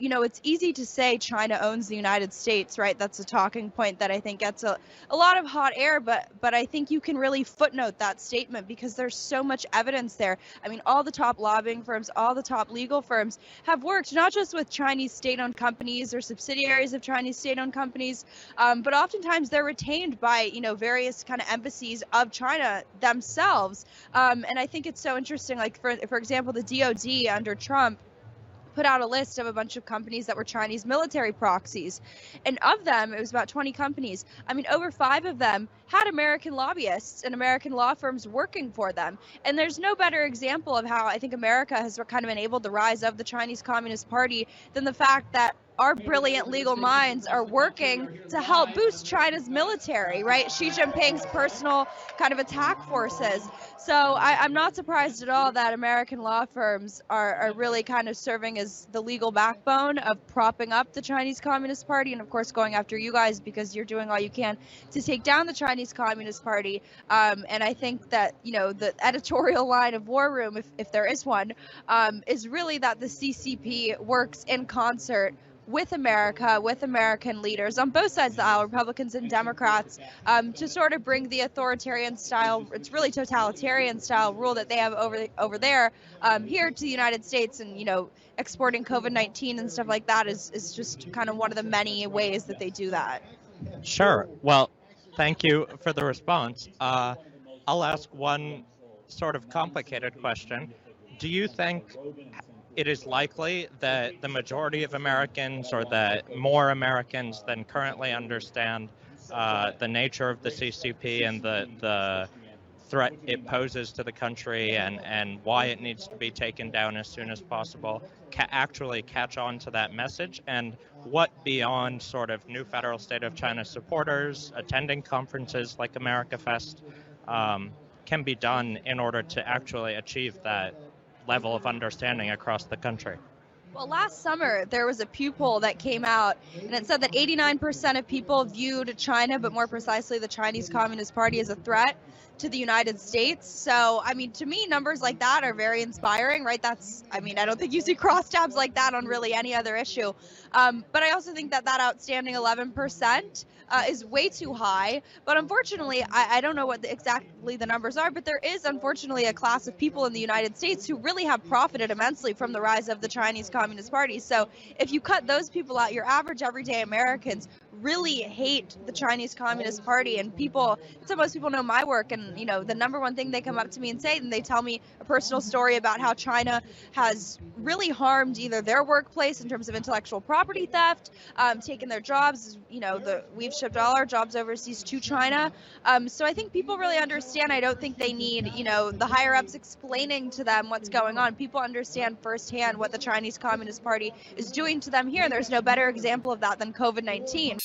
it's easy to say China owns the United States, right? That's a talking point that I think gets a lot of hot air, but I think you can really footnote that statement because there's so much evidence there. I mean, all the top lobbying firms, all the top legal firms have worked not just with Chinese state-owned companies or subsidiaries of Chinese state-owned companies, but oftentimes they're retained by, various kind of embassies of China themselves. And I think it's so interesting, like, for example, the DOD under Trump put out a list of a bunch of companies that were Chinese military proxies. And of them, it was about 20 companies. I mean, over 5 of them had American lobbyists and American law firms working for them. And there's no better example of how I think America has kind of enabled the rise of the Chinese Communist Party than the fact that our brilliant legal minds are working to help boost China's military, right? Xi Jinping's personal kind of attack forces. So I'm not surprised at all that American law firms are really kind of serving as the legal backbone of propping up the Chinese Communist Party and, of course, going after you guys because you're doing all you can to take down the Chinese Communist Party. And I think that, the editorial line of War Room, if there is one, is really that the CCP works in concert with America, with American leaders on both sides of the aisle, Republicans and Democrats, to sort of bring the authoritarian style, it's really totalitarian style rule that they have over there here to the United States. And, exporting COVID-19 and stuff like that is just kind of one of the many ways that they do that. Sure. Well, thank you for the response. I'll ask one sort of complicated question. Do you think it is likely that the majority of Americans, or that more Americans than currently understand the nature of the CCP and the threat it poses to the country and why it needs to be taken down as soon as possible, actually catch on to that message? And what beyond sort of new federal state of China supporters attending conferences like America Fest can be done in order to actually achieve that level of understanding across the country? Well, last summer, there was a Pew poll that came out, and it said that 89% of people viewed China, but more precisely the Chinese Communist Party, as a threat to the United States. So, I mean, to me, numbers like that are very inspiring, right? I don't think you see crosstabs like that on really any other issue. But I also think that outstanding 11% is way too high. But unfortunately, I don't know what exactly the numbers are, but there is unfortunately a class of people in the United States who really have profited immensely from the rise of the Chinese Communist Party. So if you cut those people out, your average everyday Americans really hate the Chinese Communist Party. And most people know my work, and the number one thing they come up to me and say, and they tell me a personal story about how China has really harmed either their workplace in terms of intellectual property theft, taken their jobs. We've shipped all our jobs overseas to China. So I think people really understand. I don't think they need, the higher ups explaining to them what's going on. People understand firsthand what the Chinese Communist Party is doing to them here. And there's no better example of that than COVID-19.